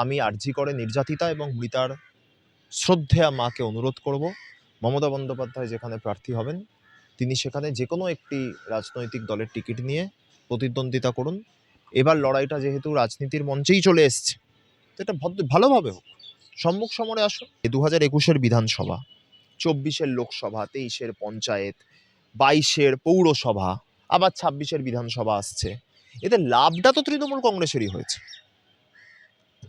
আমি আরজি করে নির্যাতিতা এবং মৃতার শ্রদ্ধেয়া মাকে অনুরোধ করব, মমতা বন্দ্যোপাধ্যায় যেখানে প্রার্থী হবেন তিনি সেখানে যে কোনো একটি রাজনৈতিক দলের টিকিট নিয়ে প্রতিদ্বন্দ্বিতা করুন। এবার লড়াইটা যেহেতু রাজনীতির মঞ্চেই চলে এসছে, তো এটা ভালোভাবে হোক, সম্মুখ সমরে আসুন। 2021-এর বিধানসভা, 24-এর লোকসভা, 23-এর পঞ্চায়েত, 22-এর পৌরসভা, আবার 26-এর বিধানসভা আসছে। এতে লাভটা তো তৃণমূল কংগ্রেসেরই হয়েছে।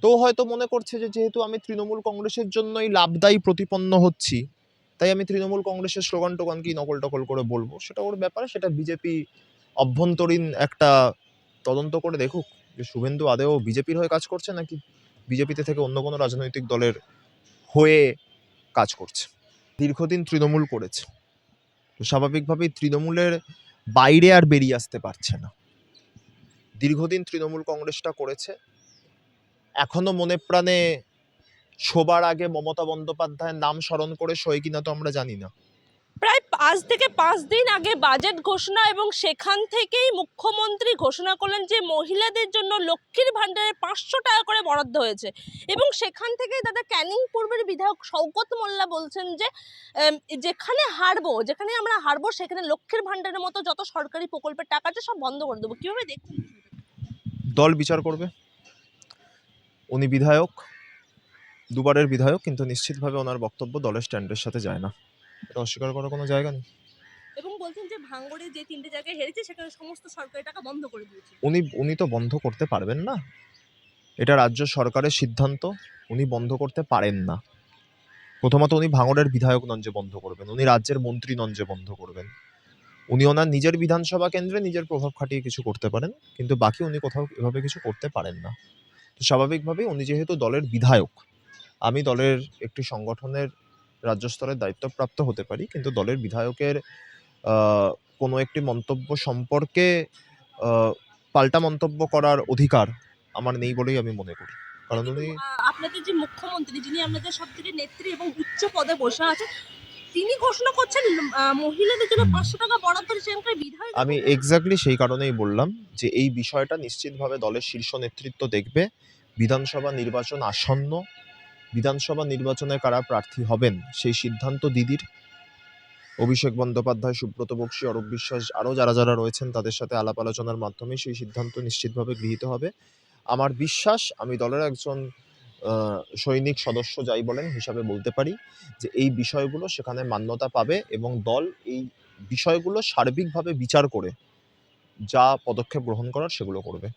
তো হয়তো মনে করছে যে যেহেতু আমি তৃণমূল কংগ্রেসের জন্যই লাভদায়ী প্রতিপন্ন হচ্ছি, তাই আমি তৃণমূল কংগ্রেসের স্লোগান টোগান কি নকল টকল করে বলবো, সেটা ওর ব্যাপার। সেটা বিজেপি অভ্যন্তরীণ একটা তদন্ত করে দেখুক যে শুভেন্দু আদেও বিজেপির হয়ে কাজ করছে নাকি বিজেপিতে থেকে অন্য কোনো রাজনৈতিক দলের হয়ে কাজ করছে। দীর্ঘদিন তৃণমূল করেছে, তো স্বাভাবিকভাবেই তৃণমূলের বাইরে আর বেরিয়ে আসতে পারছে না। দীর্ঘদিন তৃণমূল কংগ্রেসটা করেছে, এখনো মনে প্রাণে শোবার আগে মমতা বন্দ্যোপাধ্যায়ের নাম স্মরণ করে শোয় কিনা তো আমরা জানি না। প্রায় 5 থেকে 5 দিন আগে বাজেট ঘোষণা, এবং সেখান থেকেই মুখ্যমন্ত্রী ঘোষণা করলেন যে মহিলাদের জন্য লক্ষ্মীর ভান্ডারে 500 টাকা করে বরাদ্দ হয়েছে। এবং সেখান থেকেই দাদা ক্যানিং পূর্বের বিধায়ক শওকত মোল্লা বলছেন যে যেখানে আমরা হারবো সেখানে লক্ষ্মীর ভান্ডারের মতো যত সরকারি প্রকল্পের টাকা আছে সব বন্ধ করে দেবো। কিভাবে দেখছেন? দল বিচার করবে। উনি বিধায়ক, দুবারের বিধায়ক, কিন্তু নিশ্চিতভাবে ওনার বক্তব্য দলের স্ট্যান্ডের সাথে যায় না, এটা অস্বীকার করার কোনো জায়গা নেই। এবং বলছেন যে ভাঙড়ে যে 3টে জায়গায় হেরেছে সেখানে সমস্ত সরকারি টাকা বন্ধ করে দিয়েছে। উনি তো বন্ধ করতে পারবেন না, এটা রাজ্য সরকারের সিদ্ধান্ত, উনি বন্ধ করতে পারেন না। প্রথমত উনি ভাঙড়ের বিধায়ক নন যে বন্ধ করবেন, উনি রাজ্যের মন্ত্রী নন যে বন্ধ করবেন। উনি ওনার নিজের বিধানসভা কেন্দ্রে নিজের প্রভাব খাটিয়ে কিছু করতে পারেন, কিন্তু বাকি উনি কোথাও এভাবে কিছু করতে পারেন না। তো স্বাভাবিকভাবেই উনি যেহেতু দলের বিধায়ক, আমি দলের একটি সংগঠনের রাজ্য স্তরের দায়িত্বপ্রাপ্ত হতে পারি, কিন্তু দলের বিধায়কের কোনো একটি মন্তব্য সম্পর্কে পাল্টা মন্তব্য করার অধিকার আমার নেই বলেই আমি মনে করি। কারণ উনি আপনাদের যে মুখ্যমন্ত্রী, যিনি আপনাদের সবথেকে নেত্রী এবং উচ্চ পদে বসে আছে, তিনি ঘোষণা করছেন মহিলাদের জন্য 500 টাকা বরাদ্দ সেখানকার বিধায়ক। আমি এক্স্যাক্টলি সেই কারণেই বললাম যে এই বিষয়টা নিশ্চিতভাবে দলের শীর্ষ নেতৃত্ব দেখবে। বিধানসভা নির্বাচন আসন্ন, বিধানসভা নির্বাচনে কারা প্রার্থী হবেন সেই সিদ্ধান্ত দিদির। অভিষেক বন্দ্যোপাধ্যায়, সুব্রত বক্সী, অরূপ বিশ্বাস, আরও যারা যারা রয়েছেন তাদের সাথে আলাপ আলোচনার মাধ্যমে সেই সিদ্ধান্ত নিশ্চিতভাবে গৃহীত হবে। আমার বিশ্বাস, আমি দলের একজন সৈনিক সদস্য যাই বলেন হিসাবে বলতে পারি যে এই বিষয়গুলো সেখানে মান্যতা পাবে এবং দল এই বিষয়গুলো সার্বিকভাবে বিচার করে যা পদক্ষেপ গ্রহণ করার সেগুলো করবে।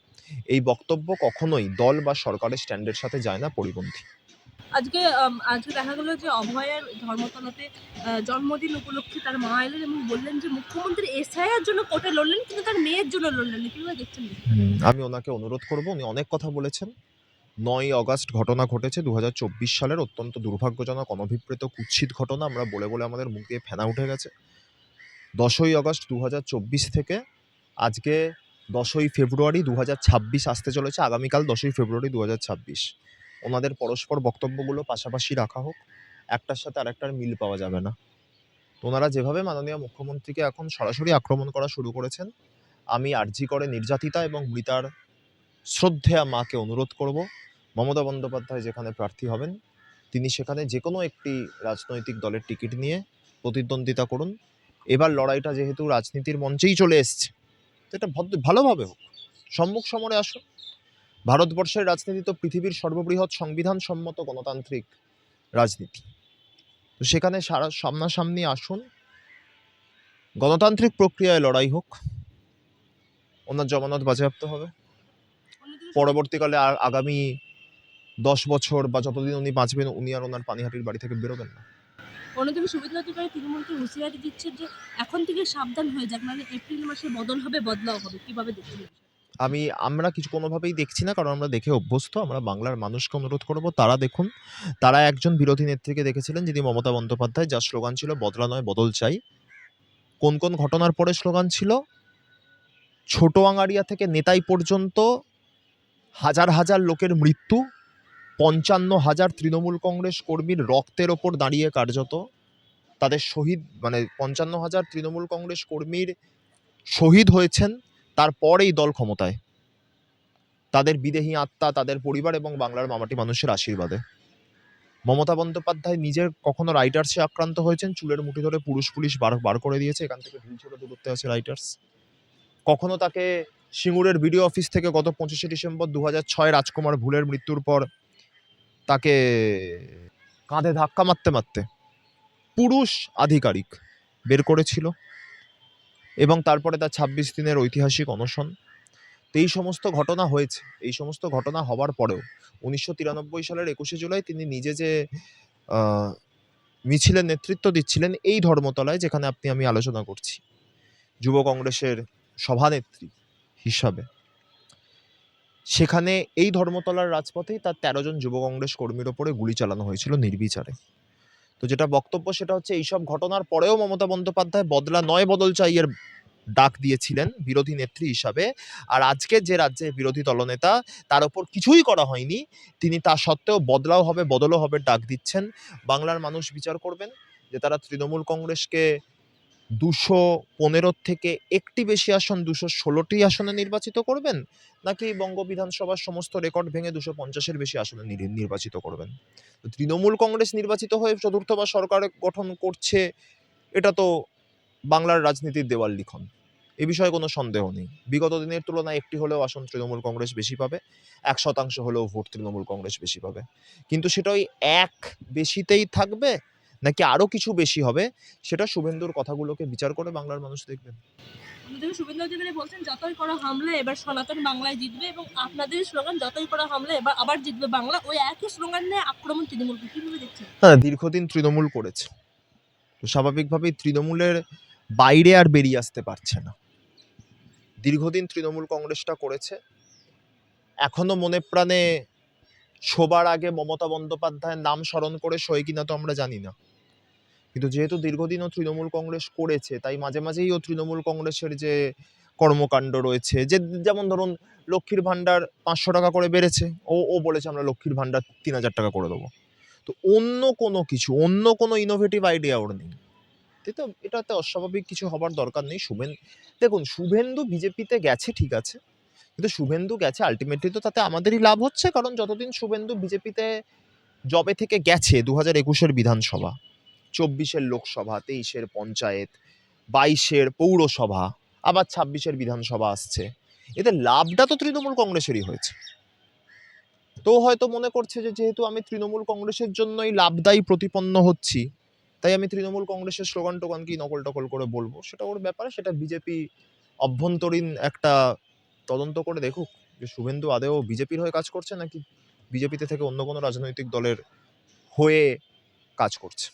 এই বক্তব্য কখনোই দল বা সরকারের স্ট্যান্ডের সাথে যায় না, পরিপন্থী। আজকে দেখা গেল যে অভয়ের ধর্মতলাতে জন্মদিন উপলক্ষে তার মা এলেন এবং বললেন যে মুখ্যমন্ত্রী এসআইআর জন্য কোর্টে লড়লেন কিন্তু তার মেয়ের জন্য লড়লেন না। কিভাবে দেখছেন? আমি ওনাকে অনুরোধ করব, উনি অনেক কথা বলেছেন। 9ই অগাস্ট ঘটনা ঘটেছে 2024 সালের, অত্যন্ত দুর্ভাগ্যজনক, অনভিপ্রেত, কুৎসিত ঘটনা। আমরা বলে বলে আমাদের মুখ দিয়ে ফেনা উঠে গেছে। 10ই অগাস্ট 2024 থেকে আজকে 10ই ফেব্রুয়ারি 2026 আসতে চলেছে, আগামীকাল 10ই ফেব্রুয়ারি 2026। ওনাদের পরস্পর বক্তব্যগুলো পাশাপাশি রাখা হোক, একটার সাথে আরেকটার মিল পাওয়া যাবে না। তো ওনারা যেভাবে মাননীয় মুখ্যমন্ত্রীকে এখন সরাসরি আক্রমণ করা শুরু করেছেন, আমি আরজি করে নির্যাতিতা এবং মৃতার শ্রদ্ধেয়া মাকে অনুরোধ করব, মমতা বন্দ্যোপাধ্যায় যেখানে প্রার্থী হবেন তিনি সেখানে যে কোনো একটি রাজনৈতিক দলের টিকিট নিয়ে প্রতিদ্বন্দ্বিতা করুন। এবার লড়াইটা যেহেতু রাজনীতির মঞ্চেই চলে এসছে, তো এটা ভালোভাবে হোক, সম্মুখ সমরে আসুন। ভারতবর্ষের রাজনীতি তো পৃথিবীর সর্ববৃহৎ সংবিধান সম্মত গণতান্ত্রিক রাজনীতি, তো সেখানে সামনাসামনি আসুন, গণতান্ত্রিক প্রক্রিয়ায় লড়াই হোক, ওনার জমানত বাজেয়াপ্ত হবে। পরবর্তীকালে আগামী 10 বছর বা যতদিন উনি বাঁচবেন উনি আর ওনার পানিহাটির বাড়ি থেকে বেরোবেন না। অন্যদিকে সুবিধা অধিকারী তৃণমূলকে হুঁশিয়ারি দিচ্ছে যে এখন থেকে সাবধান হয়ে যাক, মানে এপ্রিল মাসে বদল হবে, বদলাও হবে। কিভাবে দেখছেন? আমরা কিছু কোনোভাবেই দেখছি না, কারণ আমরা দেখে অভ্যস্ত। আমরা বাংলার মানুষকে অনুরোধ করব তারা দেখুন। তারা একজন বিরোধী নেত্রীকে দেখেছিলেন যিনি মমতা বন্দ্যোপাধ্যায়, যার স্লোগান ছিল বদলা নয় বদল চাই। কোন কোন ঘটনার পরে স্লোগান ছিল? ছোট আঙারিয়া থেকে নেতাই পর্যন্ত হাজার হাজার লোকের মৃত্যু, 55,000 তৃণমূল কংগ্রেস কর্মীর রক্তের ওপর দাঁড়িয়ে কার্যত তাদের শহীদ, মানে 55,000 তৃণমূল কংগ্রেস কর্মীর শহীদ হয়েছেন, তারপর এই দল ক্ষমতায়। তাদের বিদেহী আত্মা, তাদের পরিবার এবং বাংলার মামাটি মানুষের আশীর্বাদে। মমতা বন্দ্যোপাধ্যায় নিজের কখনো রাইটার্সে আক্রান্ত হয়েছেন, চুলের মুঠি ধরে পুরুষ পুলিশ বার করে দিয়েছে, এখান থেকে ঢিলছোড়া দূরত্বে আছে রাইটার্স। কখনো তাকে সিঙ্গুরের বিডিও অফিস থেকে গত 25শে ডিসেম্বর 2006 রাজকুমার ভুলের মৃত্যুর পর তাকে কাঁধে ধাক্কা মারতে মারতে পুরুষ আধিকারিক বের করেছিল, এবং তারপরে তার 26 দিনের ঐতিহাসিক অনশন। তো এই সমস্ত ঘটনা হয়েছে। এই সমস্ত ঘটনা হওয়ার পরেও 1993 সালের 21শে জুলাই তিনি নিজে যে মিছিলের নেতৃত্ব দিচ্ছিলেন এই ধর্মতলায়, যেখানে আমি আলোচনা করছি, যুব কংগ্রেসের সভানেত্রী হিসাবে, সেখানে এই ধর্মতলার রাজপথেই তার 13 জন যুব কংগ্রেস কর্মীর ওপরে গুলি চালানো হয়েছিল নির্বিচারে। তো যেটা বক্তব্য সেটা হচ্ছে, এইসব ঘটনার পরেও মমতা বন্দ্যোপাধ্যায় বদলা নয় বদল চাই এর ডাক দিয়েছিলেন বিরোধী নেত্রী হিসাবে। আর আজকে যে রাজ্যের বিরোধী দলনেতা, তার ওপর কিছুই করা হয়নি, তিনি তা সত্ত্বেও বদলাও হবে, বদলও হবে ডাক দিচ্ছেন। বাংলার মানুষ বিচার করবেন যে তারা তৃণমূল কংগ্রেসকে 215 থেকে একটি বেশি আসন, 216টি আসনে নির্বাচিত করবেন, নাকি বঙ্গ বিধানসভার সমস্ত রেকর্ড ভেঙে 250-এর বেশি আসনে নির্বাচিত করবেন। তো তৃণমূল কংগ্রেস নির্বাচিত হয়ে চতুর্থবার সরকার গঠন করছে, এটা তো বাংলার রাজনীতির দেওয়াল লিখন, এ বিষয়ে কোনো সন্দেহ নেই। বিগত দিনের তুলনায় একটি হলেও আসন তৃণমূল কংগ্রেস বেশি পাবে, 1% হলেও ভোট তৃণমূল কংগ্রেস বেশি পাবে। কিন্তু সেটা ওই এক বেশিতেই থাকবে নাকি আরো কিছু বেশি হবে, সেটা শুভেন্দুর কথাগুলোকে বিচার করে বাংলার মানুষ দেখবেন। অন্যদিকে শুভেন্দু অধিকারী বলছেন, যতই করা হামলা এবার সনাতন বাংলায় জিতবে, এবং আপনাদের স্লোগান যতই করা হামলা এবার আবার জিতবে বাংলা, ওই একই স্লোগান নিয়ে আক্রমণ তৃণমূলকে, কিভাবে দেখছেন? হ্যাঁ, দীর্ঘদিন তৃণমূল করেছে, তো স্বাভাবিকভাবেই তৃণমূলের বাইরে আর বেরিয়ে আসতে পারছে না। দীর্ঘদিন তৃণমূল কংগ্রেসটা করেছে, এখনো মনে প্রাণে শোবার আগে মমতা বন্দ্যোপাধ্যায়ের নাম স্মরণ করে শোয় কিনা তো আমরা জানি না, কিন্তু যেহেতু দীর্ঘদিনও তৃণমূল কংগ্রেস করেছে, তাই মাঝে মাঝেই ও তৃণমূল কংগ্রেসের যে কর্মকাণ্ড রয়েছে, যে যেমন ধরুন লক্ষ্মীর ভান্ডার 500 টাকা করে বেড়েছে, ও বলেছে আমরা লক্ষ্মীর ভান্ডার 3000 টাকা করে দেবো। তো অন্য কোনো ইনোভেটিভ আইডিয়া ওর নেই। তো এটাতে অস্বাভাবিক কিছু হবার দরকার নেই। দেখুন, শুভেন্দু বিজেপিতে গেছে ঠিক আছে, কিন্তু শুভেন্দু গেছে আলটিমেটলি তো তাতে আমাদেরই লাভ হচ্ছে, কারণ যতদিন শুভেন্দু বিজেপিতে জবে থেকে গেছে, 2021-এর বিধানসভা, 24-এর লোকসভা, 23-এর পঞ্চায়েত, 22-এর পৌরসভা, আবার 26-এর বিধানসভা আসছে, এতে লাভটা তো তৃণমূল কংগ্রেসেরই হয়েছে। তো হয়তো মনে করছে যে যেহেতু আমি তৃণমূল কংগ্রেসের জন্যই লাভদায়ী প্রতিপন্ন হচ্ছি, তাই আমি তৃণমূল কংগ্রেসের স্লোগান টোগান কি নকল টকল করে বলবো, সেটা ওর ব্যাপার। সেটা বিজেপি অভ্যন্তরীণ একটা তদন্ত করে দেখুক যে শুভেন্দু আদেও বিজেপির হয়ে কাজ করছে নাকি বিজেপিতে থেকে অন্য কোনো রাজনৈতিক দলের হয়ে কাজ করছে।